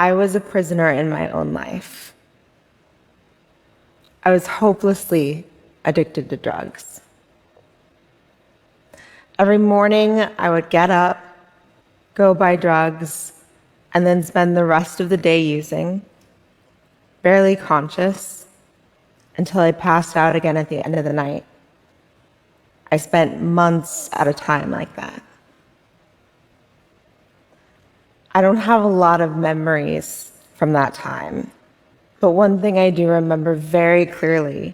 I was a prisoner in my own life. I was hopelessly addicted to drugs. Every morning, I would get up, go buy drugs, and then spend the rest of the day using, barely conscious, until I passed out again at the end of the night. I spent months at a time like that. I don't have a lot of memories from that time, but one thing I do remember very clearly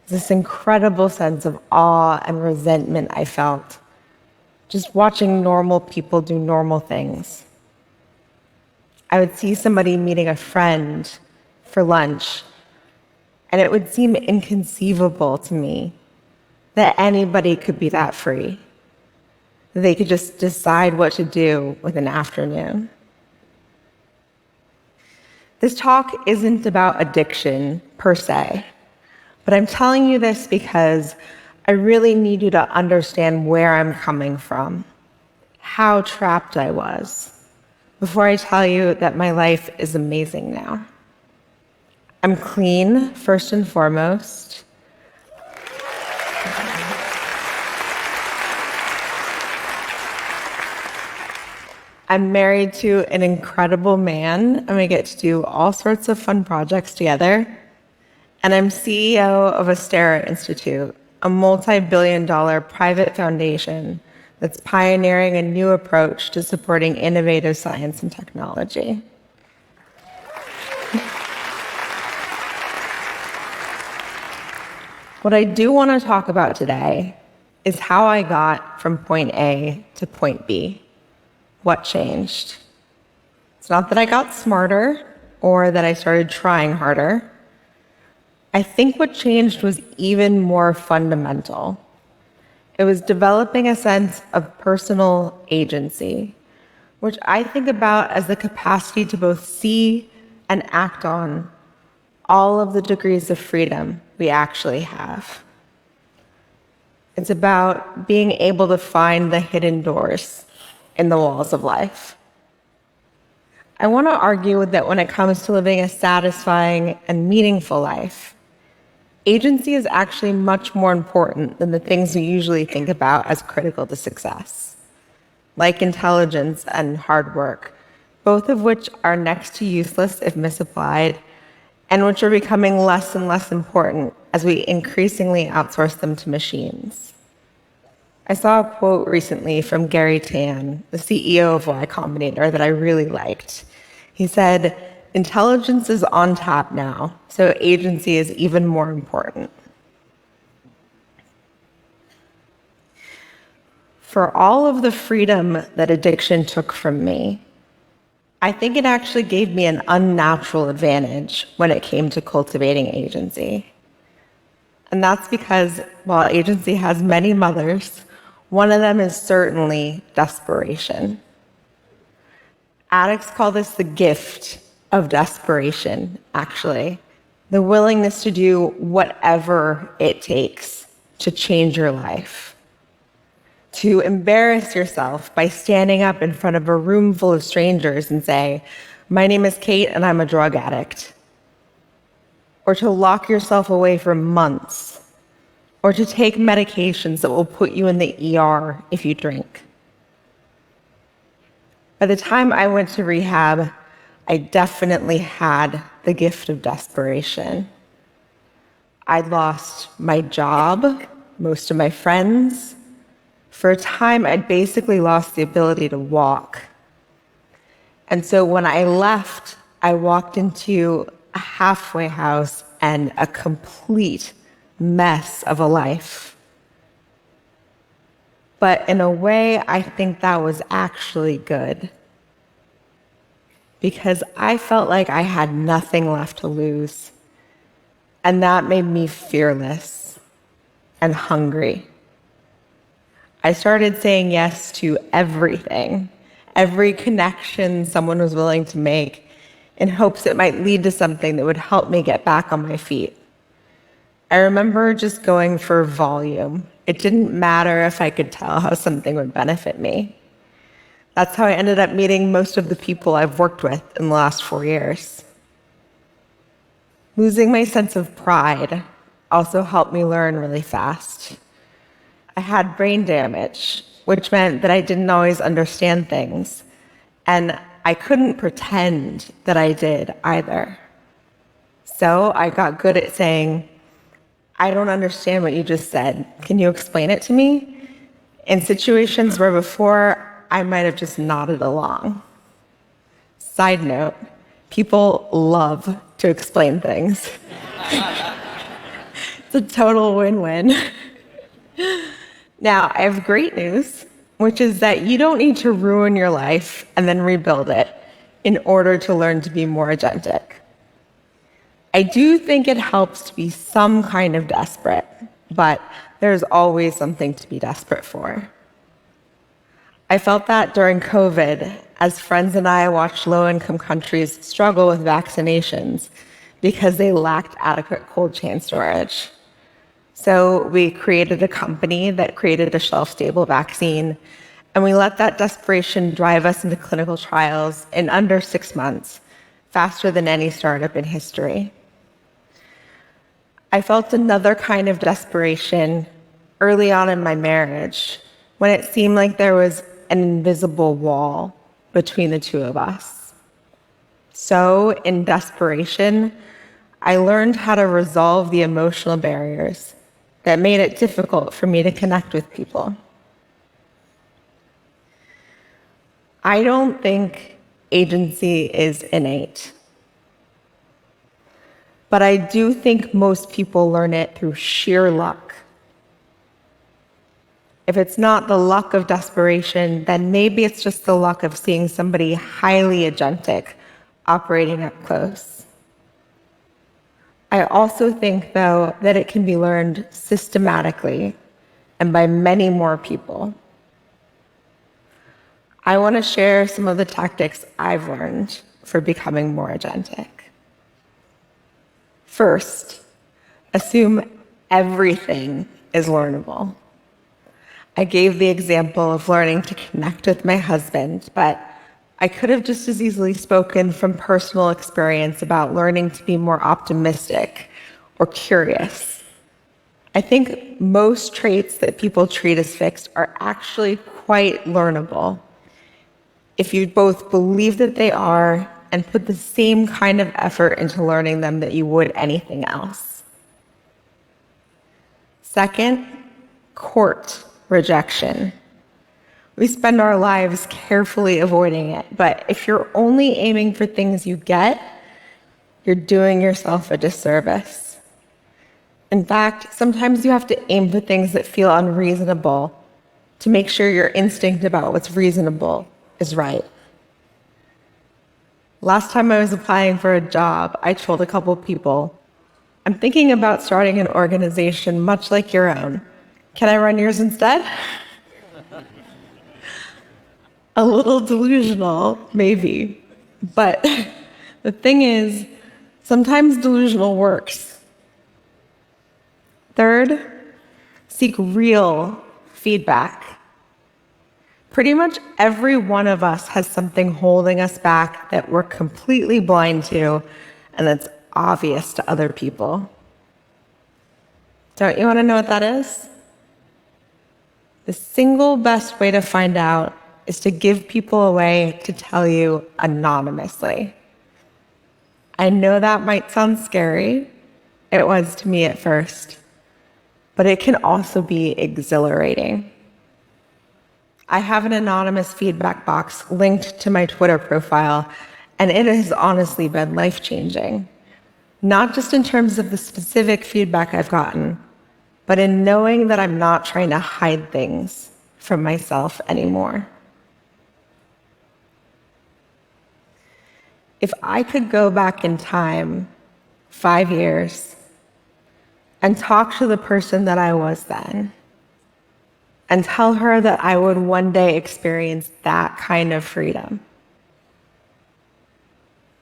is this incredible sense of awe and resentment I felt just watching normal people do normal things. I would see somebody meeting a friend for lunch, and it would seem inconceivable to me that anybody could be that free. They could just decide what to do with an afternoon. This talk isn't about addiction per se, but I'm telling you this because I really need you to understand where I'm coming from, how trapped I was, before I tell you that my life is amazing now. I'm clean, first and foremost. I'm married to an incredible man, and we get to do all sorts of fun projects together. And I'm CEO of Astera Institute, a multi-billion-dollar private foundation that's pioneering a new approach to supporting innovative science and technology. What I do want to talk about today is how I got from point A to point B. What changed? It's not that I got smarter or that I started trying harder. I think what changed was even more fundamental. It was developing a sense of personal agency, which I think about as the capacity to both see and act on all of the degrees of freedom we actually have. It's about being able to find the hidden doors in the walls of life. I want to argue that when it comes to living a satisfying and meaningful life, agency is actually much more important than the things we usually think about as critical to success, like intelligence and hard work, both of which are next to useless if misapplied, and which are becoming less and less important as we increasingly outsource them to machines. I saw a quote recently from Gary Tan, the CEO of Y Combinator, that I really liked. He said, "Intelligence is on tap now, so agency is even more important." For all of the freedom that addiction took from me, I think it actually gave me an unnatural advantage when it came to cultivating agency. And that's because while agency has many mothers, one of them is certainly desperation. Addicts call this the gift of desperation, actually. The willingness to do whatever it takes to change your life. To embarrass yourself by standing up in front of a room full of strangers and say, "My name is Cate and I'm a drug addict." Or to lock yourself away for months. Or to take medications that will put you in the ER if you drink. By the time I went to rehab, I definitely had the gift of desperation. I'd lost my job, most of my friends. For a time, I'd basically lost the ability to walk. And so when I left, I walked into a halfway house and a complete mess of a life. But in a way, I think that was actually good, because I felt like I had nothing left to lose, and that made me fearless and hungry. I started saying yes to everything, every connection someone was willing to make, in hopes it might lead to something that would help me get back on my feet. I remember just going for volume. It didn't matter if I could tell how something would benefit me. That's how I ended up meeting most of the people I've worked with in the last 4 years. Losing my sense of pride also helped me learn really fast. I had brain damage, which meant that I didn't always understand things, and I couldn't pretend that I did either. So I got good at saying, I don't understand what you just said. Can you explain it to me? In situations where before I might have just nodded along. Side note, people love to explain things. It's a total win-win. Now, I have great news, which is that you don't need to ruin your life and then rebuild it in order to learn to be more agentic. I do think it helps to be some kind of desperate, but there's always something to be desperate for. I felt that during COVID, as friends and I watched low-income countries struggle with vaccinations because they lacked adequate cold chain storage. So we created a company that created a shelf-stable vaccine, and we let that desperation drive us into clinical trials in under 6 months, faster than any startup in history. I felt another kind of desperation early on in my marriage when it seemed like there was an invisible wall between the two of us. So, in desperation, I learned how to resolve the emotional barriers that made it difficult for me to connect with people. I don't think agency is innate, but I do think most people learn it through sheer luck. If it's not the luck of desperation, then maybe it's just the luck of seeing somebody highly agentic operating up close. I also think, though, that it can be learned systematically and by many more people. I want to share some of the tactics I've learned for becoming more agentic. First, assume everything is learnable. I gave the example of learning to connect with my husband, but I could have just as easily spoken from personal experience about learning to be more optimistic or curious. I think most traits that people treat as fixed are actually quite learnable if you both believe that they are and put the same kind of effort into learning them that you would anything else. Second, court rejection. We spend our lives carefully avoiding it, but if you're only aiming for things you get, you're doing yourself a disservice. In fact, sometimes you have to aim for things that feel unreasonable to make sure your instinct about what's reasonable is right. Last time I was applying for a job, I told a couple people, I'm thinking about starting an organization much like your own. Can I run yours instead? A little delusional, maybe. But the thing is, sometimes delusional works. Third, seek real feedback. Pretty much every one of us has something holding us back that we're completely blind to and that's obvious to other people. Don't you want to know what that is? The single best way to find out is to give people a way to tell you anonymously. I know that might sound scary. It was to me at first, but it can also be exhilarating. I have an anonymous feedback box linked to my Twitter profile, and it has honestly been life-changing. Not just in terms of the specific feedback I've gotten, but in knowing that I'm not trying to hide things from myself anymore. If I could go back in time 5 years and talk to the person that I was then and tell her that I would one day experience that kind of freedom,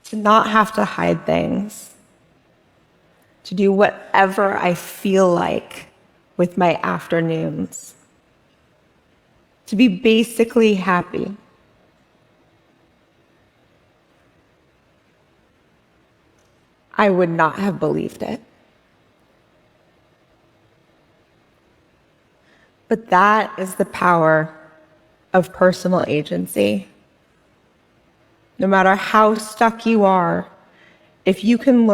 to not have to hide things, to do whatever I feel like with my afternoons, to be basically happy I would not have believed it. But that is the power of personal agency. No matter how stuck you are, if you can learn